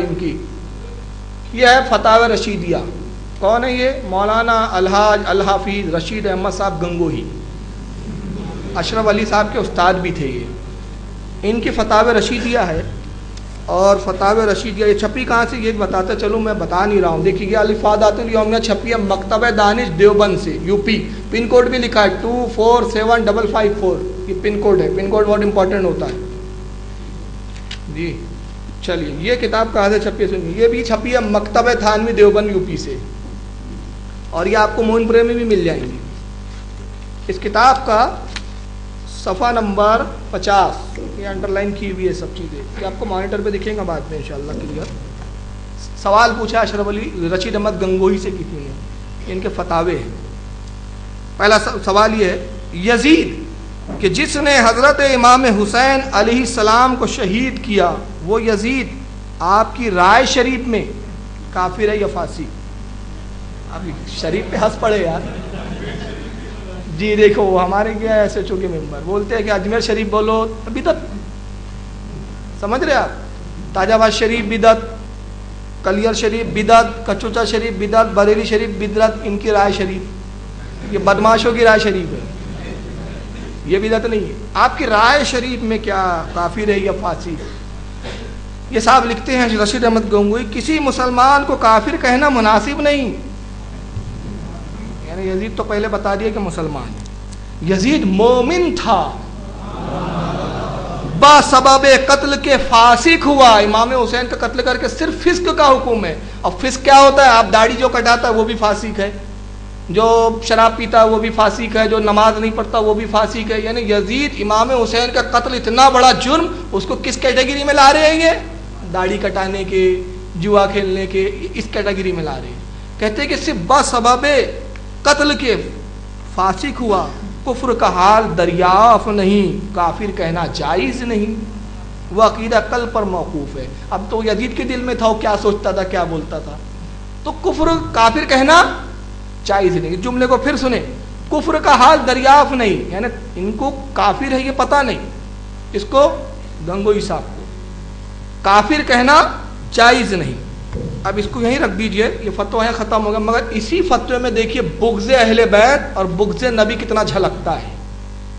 ان کی یہ ہے فتاوی رشیدیہ. کون ہے یہ؟ مولانا الحاج الحافظ رشید احمد صاحب گنگوہی، اشرف علی صاحب کے استاد بھی تھے. یہ ان کی فتاوی رشیدیہ ہے. اور فتاوی رشیدیہ یہ چھپی کہاں سے یہ بتاتا چلوں، میں بتا نہیں رہا ہوں. دیکھیے یہ الافادات الیومیہ چھپی ہے مکتبہ دانش دیوبند سے، یو پی. پن کوڈ بھی لکھا ہے 247554. یہ پن کوڈ ہے. پن کوڈ بہت امپورٹنٹ ہوتا ہے جی. چلیے یہ کتاب کہاں سے چھپی ہے سنیے. یہ بھی چھپی ہے مکتبہ تھانوی دیوبند، یو پی سے. اور یہ آپ کو موہن پورے میں بھی مل جائیں گی. اس کتاب کا صفحہ نمبر 50 یہ انڈر لائن کی ہوئی ہے سب چیزیں. یہ آپ کو مانیٹر پہ دکھیں گا بعد میں انشاءاللہ کلیئر. سوال پوچھا اشرف علی رشید احمد گنگوہی سے کی تھی نے، ان کے فتاوے ہیں. پہلا سوال یہ ہے، یزید کہ جس نے حضرت امام حسین علیہ السلام کو شہید کیا، وہ یزید آپ کی رائے شریف میں کافر ہے یا فاسق؟ آپ شریف پہ ہنس پڑے یار. جی دیکھو ہمارے کیا ایس ایچ او کے ممبر بولتے ہیں کہ اجمیر شریف بولو بدعت، سمجھ رہے آپ؟ تاج آباد شریف بدعت، کلیئر شریف بدعت، کچوچا شریف بدعت، بریلی شریف بدعت. ان کی رائے شریف، یہ بدماشوں کی رائے شریف ہے، یہ بدعت نہیں ہے. آپ کی رائے شریف میں کیا کافر ہے یا فاسق؟ یہ صاحب لکھتے ہیں رشید احمد گنگوہی، کسی مسلمان کو کافر کہنا مناسب نہیں. یعنی یزید تو پہلے بتا دیا کہ مسلمان، یزید مومن تھا، با سبب قتل کے فاسق ہوا. امام حسین کا قتل کر کے صرف فسق کا حکم ہے. اور فسق کیا ہوتا ہے؟ آپ داڑھی جو کٹاتا ہے وہ بھی فاسق ہے، جو شراب پیتا ہے وہ بھی فاسق ہے، جو نماز نہیں پڑھتا وہ بھی فاسق ہے. یعنی یزید امام حسین کا قتل اتنا بڑا جرم، اس کو کس کیٹیگری میں لا رہے ہیں؟ یہ داڑھی کٹانے کے، جوا کھیلنے کے، اس کیٹیگری میں لا رہے ہیں. کہتے ہیں کہ صرف با سبب قتل کے فاسق ہوا، کفر کا حال دریافت نہیں، کافر کہنا جائز نہیں. وہ عقیدہ قلب پر موقوف ہے. اب تو یزید کے دل میں تھا وہ کیا سوچتا تھا کیا بولتا تھا. تو کفر کافر کہنا جائز نہیں. جملے کو پھر سنیں، کفر کا حال دریافت نہیں، یعنی ان کو کافر ہے یہ پتہ نہیں. اس کو گنگوہی صاحب کو کافر کہنا جائز نہیں. اب اس کو یہیں رکھ دیجئے، یہ فتویٰ ہیں ختم ہو گیا. مگر اسی فتوے میں دیکھیے بغض اہل بیت اور بغض نبی کتنا جھلکتا ہے.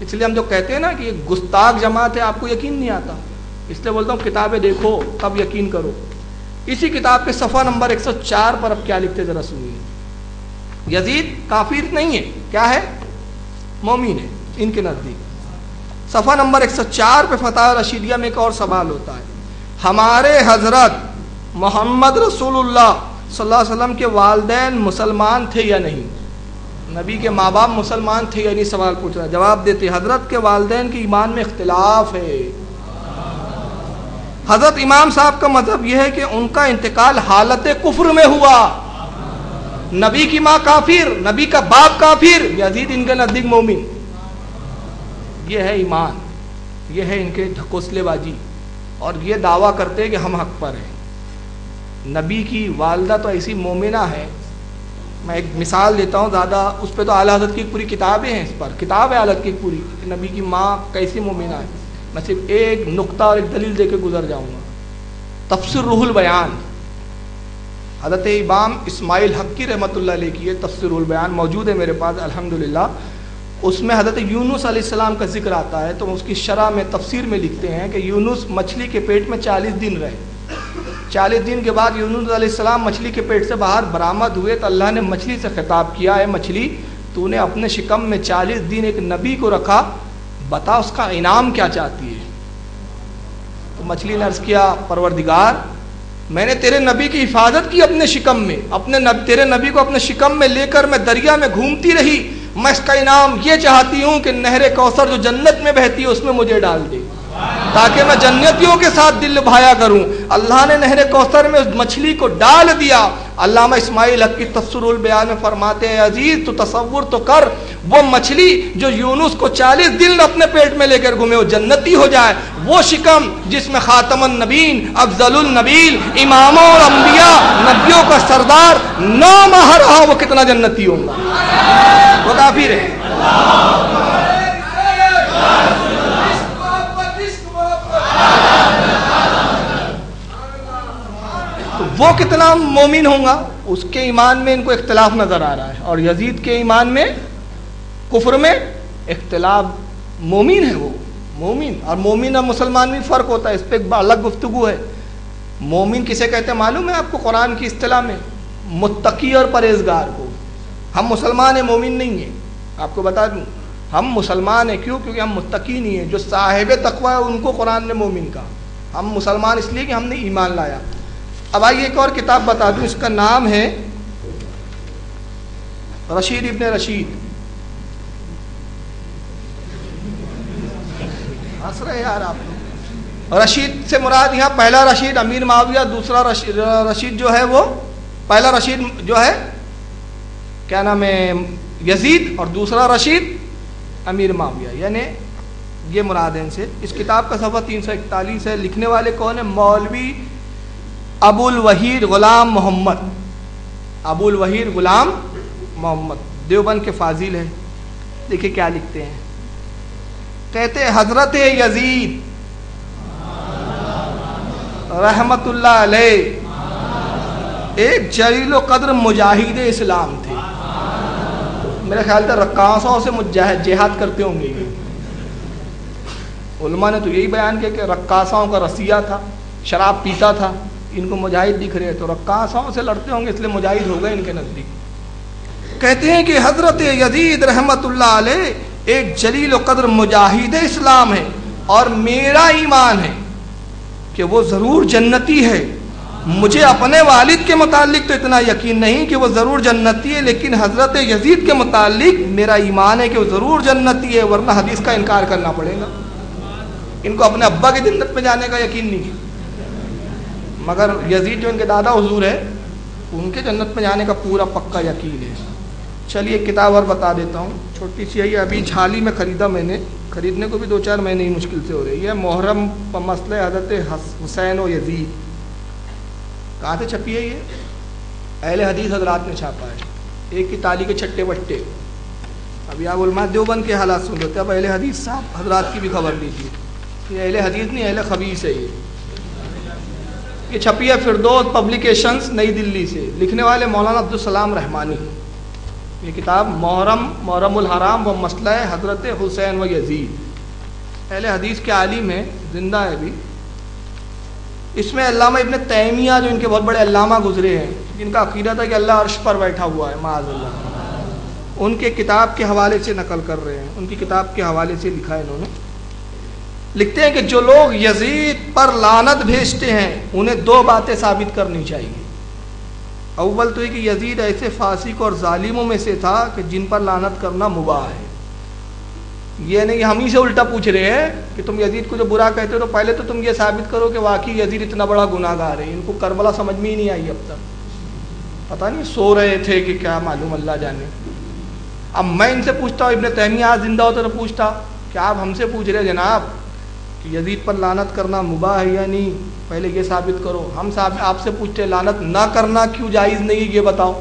اس لیے ہم جو کہتے ہیں نا کہ یہ گستاخ جماعت ہے، آپ کو یقین نہیں آتا. اس لیے بولتا ہوں کتابیں دیکھو تب یقین کرو. اسی کتاب کے صفحہ نمبر 104 پر اب کیا لکھتے ذرا سنیے. یزید کافر نہیں ہے، کیا ہے؟ مومن ہے ان کے نزدیک. صفحہ نمبر 104 پہ فتاوی رشیدیہ میں ایک اور سوال ہوتا ہے، ہمارے حضرت محمد رسول اللہ صلی اللہ علیہ وسلم کے والدین مسلمان تھے یا نہیں؟ نبی کے ماں باپ مسلمان تھے یا نہیں؟ سوال پوچھ رہا ہے. جواب دیتے حضرت کے والدین کے ایمان میں اختلاف ہے. حضرت امام صاحب کا مذہب یہ ہے کہ ان کا انتقال حالت کفر میں ہوا. نبی کی ماں کافر، نبی کا باپ کافر، یزید ان کے نزدیک مومن. یہ ہے ایمان، یہ ہے ان کے ڈھکوسلے بازی. اور یہ دعویٰ کرتے ہیں کہ ہم حق پر ہیں. نبی کی والدہ تو ایسی مومنہ ہے، میں ایک مثال دیتا ہوں، زیادہ اس پہ تو اعلیٰ حضرت کی پوری کتابیں ہیں، اس پر کتاب ہے اعلیٰ حضرت کی پوری، نبی کی ماں کیسی مومنہ ہے. میں صرف ایک نقطہ اور ایک دلیل دے کے گزر جاؤں گا. تفسیر روح البیان، حضرت امام اسماعیل حقی رحمۃ اللہ علیہ کی تفسیر روح البیان موجود ہے میرے پاس الحمدللہ. اس میں حضرت یونس علیہ السلام کا ذکر آتا ہے، تو اس کی شرح میں تفسیر میں لکھتے ہیں کہ یونس مچھلی کے پیٹ میں 40 دن رہے. 40 دن کے بعد یونس علیہ السلام مچھلی کے پیٹ سے باہر برآمد ہوئے تو اللہ نے مچھلی سے خطاب کیا، اے مچھلی تو نے اپنے شکم میں 40 دن ایک نبی کو رکھا، بتا اس کا انعام کیا چاہتی ہے؟ تو مچھلی نے عرض کیا، پروردگار میں نے تیرے نبی کی حفاظت کی اپنے شکم میں، تیرے نبی کو اپنے شکم میں لے کر میں دریا میں گھومتی رہی، میں اس کا انعام یہ چاہتی ہوں کہ نہر کوثر جو جنت میں بہتی ہے اس میں مجھے ڈال دے تاکہ میں جنتیوں کے ساتھ دل لبھایا کروں. اللہ نے نہر کوثر میں اس مچھلی کو ڈال دیا. علامہ اسماعیل حق کی تفسیر البیان میں فرماتے ہیں عزیز تو تصور تو کر، وہ مچھلی جو یونس کو 40 دن اپنے پیٹ میں لے کر گھومے وہ جنتی ہو جائے، وہ شکم جس میں خاتم النبین، افضل النبیل، اماموں اور انبیاء، نبیوں کا سردار 9 ماہ رہا، وہ کتنا جنتی ہوگا؟ وہ کافر ہے. تو وہ کتنا مومن ہوں گا؟ اس کے ایمان میں ان کو اختلاف نظر آ رہا ہے، اور یزید کے ایمان میں، کفر میں اختلاف۔ مومن ہے وہ، مومن اور مومن اور مسلمان میں فرق ہوتا ہے، اس پہ ایک الگ گفتگو ہے۔ مومن کسے کہتے ہیں معلوم ہے آپ کو قرآن کی اصطلاح میں؟ متقی اور پرہیزگار کو۔ ہم مسلمان ہیں، مومن نہیں ہیں، آپ کو بتا دوں ہم مسلمان ہیں، کیوں؟ کیونکہ ہم متقی نہیں ہیں، جو صاحب تقوی ہے ان کو قرآن نے مومن کہا۔ ہم مسلمان اس لیے کہ ہم نے ایمان لایا۔ اب آئیے ایک اور کتاب بتا دوں، اس کا نام ہے رشید ابن رشید۔ ہنس رہے یار آپ؟ رشید سے مراد یہاں پہلا رشید امیر معاویہ، دوسرا رشید جو ہے وہ، پہلا رشید جو ہے کیا نام ہے یزید، اور دوسرا رشید امیر معاویہ، یعنی یہ مراد ہے ان سے۔ اس کتاب کا صفحہ 341 ہے۔ لکھنے والے کون ہیں؟ مولوی ابو الوحید غلام محمد، ابو الوحید غلام محمد، دیوبند کے فاضل ہیں۔ دیکھیں کیا لکھتے ہیں، کہتے ہیں حضرت یزید رحمت اللہ علیہ ایک جلیل و قدر مجاہد اسلام تھے۔ میرے خیال سے رقاصوں سے جہاد کرتے ہوں گے یہ۔ علماء نے تو یہی بیان کیا کہ رقاصوں کا رسیہ تھا، شراب پیتا تھا، ان کو مجاہد دکھ رہے، تو رقاصوں سے لڑتے ہوں گے، اس لیے مجاہد ہو گئے ان کے نزدیک۔ کہتے ہیں کہ حضرت یزید رحمت اللہ علیہ ایک جلیل و قدر مجاہد اسلام ہے، اور میرا ایمان ہے کہ وہ ضرور جنتی ہے۔ مجھے اپنے والد کے متعلق تو اتنا یقین نہیں کہ وہ ضرور جنتی ہے، لیکن حضرت یزید کے متعلق میرا ایمان ہے کہ وہ ضرور جنتی ہے، ورنہ حدیث کا انکار کرنا پڑے گا۔ ان کو اپنے ابا کے جنت میں جانے کا یقین نہیں، مگر یزید جو ان کے دادا حضور ہے ان کے جنت میں جانے کا پورا پکا یقین ہے۔ چلیے کتاب اور بتا دیتا ہوں، چھوٹی سی ہے، ابھی حال ہی میں خریدا، میں نے خریدنے کو بھی 2-4 مہینے ہی مشکل سے ہو رہی ہے۔ محرم پر مسئلہ حضرت حسین و یزید۔ کہاں سے چھپی ہے یہ؟ اہل حدیث حضرات نے چھاپا ہے، ایک کی تالی کے چھٹے بٹے۔ ابھی آپ علماء دیوبند کے حالات سن لیتے، اب اہل حدیث صاحب حضرات کی بھی خبر لیجیے۔ یہ اہل حدیث نہیں، اہل خبیث ہے یہ چھپی ہے فردوس پبلیکیشنز نئی دلی سے، لکھنے والے مولانا عبدالسلام رحمانی۔ یہ کتاب محرم الحرام و مسئلہ حضرت حسین و یزید، اہل حدیث کے عالم ہیں، زندہ ہے بھی۔ اس میں علامہ ابن تیمیہ جو ان کے بہت بڑے علامہ گزرے ہیں، جن کا عقیدہ تھا کہ اللہ عرش پر بیٹھا ہوا ہے معاذ اللہ، ان کے کتاب کے حوالے سے نقل کر رہے ہیں، ان کی کتاب کے حوالے سے لکھا ہے انہوں نے۔ لکھتے ہیں کہ جو لوگ یزید پر لعنت بھیجتے ہیں انہیں 2 باتیں ثابت کرنی چاہیے۔ اول تو یہ کہ یزید ایسے فاسق اور ظالموں میں سے تھا کہ جن پر لعنت کرنا مباح ہے۔ یہ نہیں ہم ہی سے الٹا پوچھ رہے ہیں کہ تم یزید کو جو برا کہتے ہو تو پہلے تو تم یہ ثابت کرو کہ واقعی یزید اتنا بڑا گناہ گار ہے۔ ان کو کربلا سمجھ میں ہی نہیں آئی اب تک، پتہ نہیں سو رہے تھے کہ کیا معلوم، اللہ جانے۔ اب میں ان سے پوچھتا ہوں، ابن تیمیہ آج زندہ ہوتا تو پوچھتا کہ آپ ہم سے پوچھ رہے جناب کہ یزید پر لعنت کرنا مباح ہے یا نہیں، پہلے یہ ثابت کرو۔ ہم آپ سے پوچھتے لعنت نہ کرنا کیوں جائز نہیں، یہ بتاؤ۔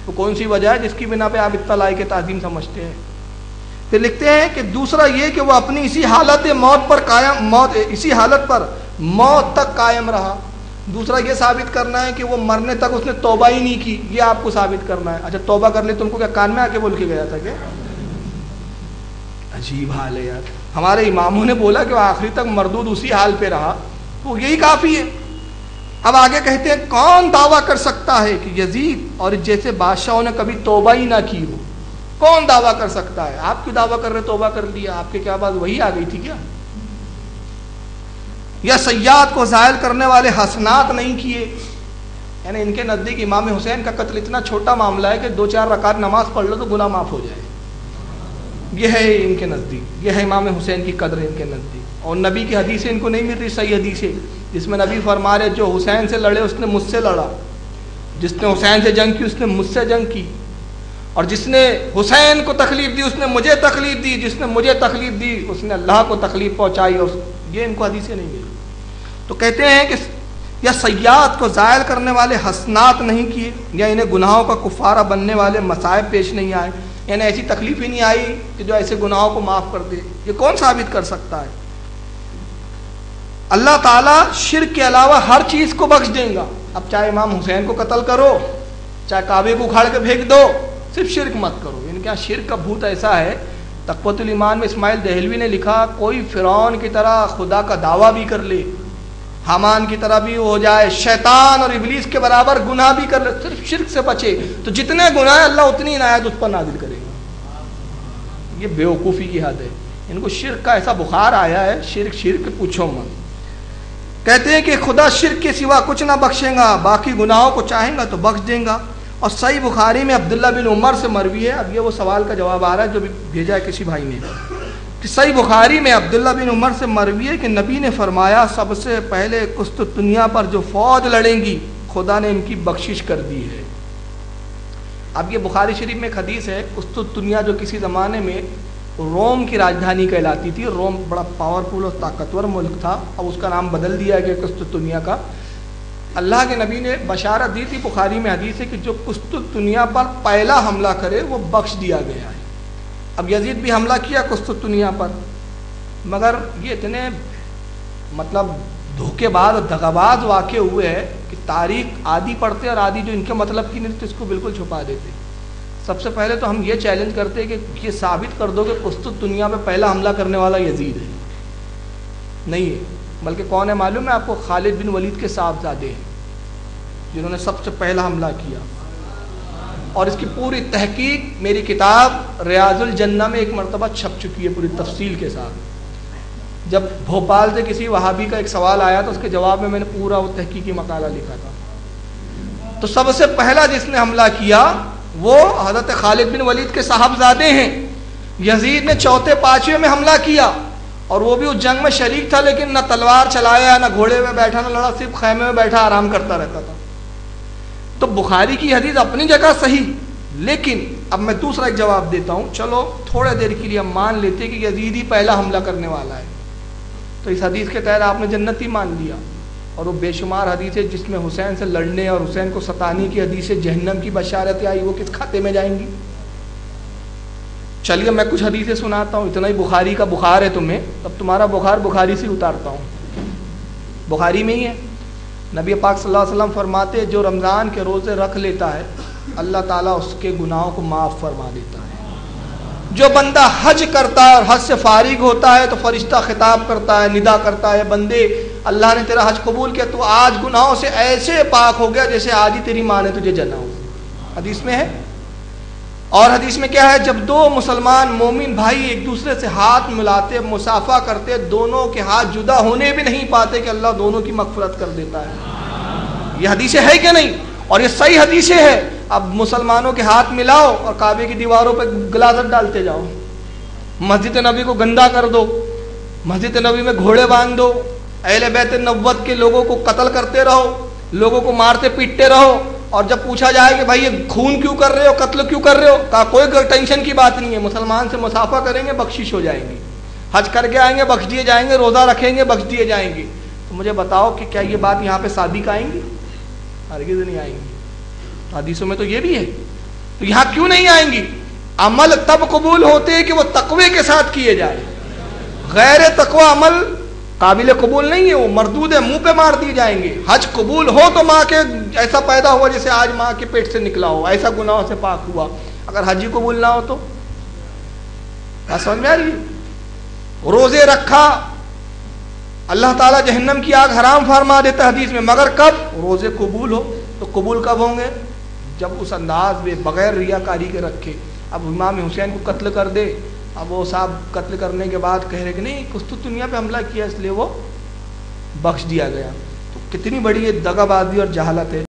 تو کون سی وجہ ہے جس کی بنا پہ آپ اتنا لائق تعظیم سمجھتے ہیں؟ پھر لکھتے ہیں کہ دوسرا یہ کہ وہ اپنی اسی حالت پر موت تک قائم رہا۔ دوسرا یہ ثابت کرنا ہے کہ وہ مرنے تک اس نے توبہ ہی نہیں کی، یہ آپ کو ثابت کرنا ہے۔ اچھا توبہ کر لی، تم کو کیا کان میں آ کے بول کے گیا تھا کیا؟ عجیب حال ہے یار۔ ہمارے اماموں نے بولا کہ وہ آخری تک مردود اسی حال پہ رہا، تو یہی کافی ہے۔ اب آگے کہتے ہیں کون دعویٰ کر سکتا ہے کہ یزید اور جیسے بادشاہوں نے کبھی توبہ ہی نہ کی ہو؟ کون دعویٰ کر سکتا ہے؟ آپ کیوں دعویٰ کر رہے توبہ کر لیا؟ آپ کے کیا بات وہی آ گئی تھی کیا؟ یا سیئات کو زائل کرنے والے حسنات نہیں کیے؟ یعنی ان کے نزدیک امام حسین کا قتل اتنا چھوٹا معاملہ ہے کہ 2-4 رکعت نماز پڑھ لو تو گناہ معاف ہو جائے۔ یہ ہے ان کے نزدیک، یہ ہے امام حسین کی قدر ان کے نزدیک۔ اور نبی کی حدیثیں ان کو نہیں مل رہی، صحیح حدیثیں جس میں نبی فرما رہے جو حسین سے لڑے اس نے مجھ سے لڑا، جس نے حسین سے جنگ کی اس نے مجھ سے جنگ کی، اور جس نے حسین کو تکلیف دی اس نے مجھے تکلیف دی، جس نے مجھے تکلیف دی اس نے اللہ کو تکلیف پہنچائی، اور یہ ان کو حدیثیں نہیں ملی۔ تو کہتے ہیں کہ یا سیئات کو زائل کرنے والے حسنات نہیں کیے، یا انہیں گناہوں کا کفارہ بننے والے مصائب پیش نہیں آئے، یعنی ایسی تکلیف ہی نہیں آئی کہ جو ایسے گناہوں کو معاف کر دے۔ یہ کون ثابت کر سکتا ہے؟ اللہ تعالیٰ شرک کے علاوہ ہر چیز کو بخش دیں گا. اب چاہے امام حسین کو قتل کرو، چاہے کعبے کو اکھاڑ کے پھینک دو، صرف شرک مت کرو. یعنی کیا شرک کا بھوت ایسا ہے، تقویۃ الایمان میں اسماعیل دہلوی نے لکھا، کوئی فرعون کی طرح خدا کا دعویٰ بھی کر لے، حامان کی طرح بھی ہو جائے، شیطان اور ابلیس کے برابر گناہ بھی کر لے، صرف شرک سے بچے تو جتنے گناہ ہیں اللہ اتنی عنایت اس پر نازل کرے گا. یہ بیوقوفی کی حد ہے. ان کو شرک کا ایسا بخار آیا ہے، شرک شرک پوچھو مت. کہتے ہیں کہ خدا شرک کے سوا کچھ نہ بخشے گا، باقی گناہوں کو چاہیں گا تو بخش دیں گا. اور صحیح بخاری میں عبداللہ بن عمر سے مروی ہے، اب یہ وہ سوال کا جواب آ رہا ہے جو بھی بھیجا ہے کسی بھائی نے، کہ صحیح بخاری میں عبداللہ بن عمر سے مروی ہے کہ نبی نے فرمایا سب سے پہلے قسطنطنیہ پر جو فوج لڑیں گی خدا نے ان کی بخشش کر دی ہے. اب یہ بخاری شریف میں ایک حدیث ہے، قسطنطنیہ جو کسی زمانے میں روم کی راجدھانی کہلاتی تھی، روم بڑا پاورفل اور طاقتور ملک تھا، اب اس کا نام بدل دیا گیا قسطنطنیہ کا. اللہ کے نبی نے بشارت دی تھی، بخاری میں حدیث ہے کہ جو قسطنطنیہ پر پہلا حملہ کرے وہ بخش دیا گیا ہے. اب یزید بھی حملہ کیا قسطنطنیہ پر، مگر یہ اتنے مطلب دھوکے باز اور دغاباز واقع ہوئے ہیں کہ تاریخ آدھی پڑھتے اور آدھی جو ان کے مطلب کی نہیں تو اس کو بالکل چھپا دیتے. سب سے پہلے تو ہم یہ چیلنج کرتے کہ یہ ثابت کر دو کہ قسطنطنیہ پہ پہلا حملہ کرنے والا یزید ہے. نہیں ہے، بلکہ کون ہے معلوم ہے آپ کو؟ خالد بن ولید کے صاحبزادے ہیں جنہوں نے سب سے پہلا حملہ کیا. اور اس کی پوری تحقیق میری کتاب ریاض الجنہ میں ایک مرتبہ چھپ چکی ہے پوری تفصیل کے ساتھ. جب بھوپال سے کسی وہابی کا ایک سوال آیا تو اس کے جواب میں نے پورا وہ تحقیقی مقالہ لکھا تھا. تو سب سے پہلا جس نے حملہ کیا وہ حضرت خالد بن ولید کے صاحبزادے ہیں. یزید نے چوتھے پانچویں میں حملہ کیا اور وہ بھی اس جنگ میں شریک تھا، لیکن نہ تلوار چلایا، نہ گھوڑے میں بیٹھا، نہ لڑا، صرف خیمے میں بیٹھا آرام کرتا رہتا تھا. تو بخاری کی حدیث اپنی جگہ صحیح، لیکن اب میں دوسرا ایک جواب دیتا ہوں. چلو تھوڑے دیر کے لیے ہم مان لیتے کہ یزید ہی پہلا حملہ کرنے والا ہے، تو اس حدیث کے تحت آپ نے جنتی مان لیا. اور وہ بے شمار حدیث ہے جس میں حسین سے لڑنے اور حسین کو ستانے کی حدیث جہنم کی بشارتیں آئی، وہ کس کھاتے میں جائیں گی؟ چلیے میں کچھ حدیثیں سناتا ہوں، اتنا ہی بخاری کا بخار ہے تمہیں، تب تمہارا بخار بخاری سے اتارتا ہوں. بخاری میں ہی ہے، نبی پاک صلی اللہ علیہ وسلم فرماتے جو رمضان کے روزے رکھ لیتا ہے اللہ تعالیٰ اس کے گناہوں کو معاف فرما دیتا ہے. جو بندہ حج کرتا ہے اور حج سے فارغ ہوتا ہے تو فرشتہ خطاب کرتا ہے، ندا کرتا ہے، بندے اللہ نے تیرا حج قبول کیا، تو آج گناہوں سے ایسے پاک ہو گیا جیسے آج ہی تیری ماں نے تجھے جنا ہو. حدیث میں ہے. اور حدیث میں کیا ہے؟ جب دو مسلمان مومن بھائی ایک دوسرے سے ہاتھ ملاتے، مصافحہ کرتے، دونوں کے ہاتھ جدا ہونے بھی نہیں پاتے کہ اللہ دونوں کی مغفرت کر دیتا ہے. یہ حدیثیں ہے کہ نہیں؟ اور یہ صحیح حدیثیں ہے. اب مسلمانوں کے ہاتھ ملاؤ اور کعبے کی دیواروں پہ غلاظت ڈالتے جاؤ، مسجد نبی کو گندا کر دو، مسجد نبی میں گھوڑے باندھ دو، اہل بیت نبوت کے لوگوں کو قتل کرتے رہو، لوگوں کو مارتے پیٹتے رہو، اور جب پوچھا جائے کہ بھائی یہ خون کیوں کر رہے ہو، قتل کیوں کر رہے ہو، کہا کوئی ٹینشن کی بات نہیں ہے، مسلمان سے مصافحہ کریں گے بخشش ہو جائیں گی، حج کر کے آئیں گے بخش دیے جائیں گے، روزہ رکھیں گے بخش دیے جائیں گے. تو مجھے بتاؤ کہ کیا یہ بات یہاں پہ صادق آئیں گی؟ ہرگز نہیں آئیں گی. حدیثوں میں تو یہ بھی ہے، تو یہاں کیوں نہیں آئیں گی؟ عمل تب قبول ہوتے ہیں کہ وہ تقوی کے ساتھ کیے جائے. غیر تقوی عمل قابل قبول نہیں ہے، وہ مردود ہے، منہ پہ مار دیے جائیں گے. حج قبول ہو تو ماں کے ایسا پیدا ہوا جیسے آج ماں کے پیٹ سے نکلا ہو، ایسا گناہوں سے پاک ہوا. اگر حج ہی قبول نہ ہو تو سمجھ میں آ رہی؟ روزے رکھا اللہ تعالیٰ جہنم کی آگ حرام فرما دیتا حدیث میں، مگر کب؟ روزے قبول ہو. تو قبول کب ہوں گے؟ جب اس انداز میں بغیر ریاکاری کے رکھے. اب امام حسین کو قتل کر دے، اب وہ صاحب قتل کرنے کے بعد کہہ رہے کہ نہیں قسطنطنیہ پہ حملہ کیا اس لیے وہ بخش دیا گیا. تو کتنی بڑی یہ دغا بازی اور جہالت ہے.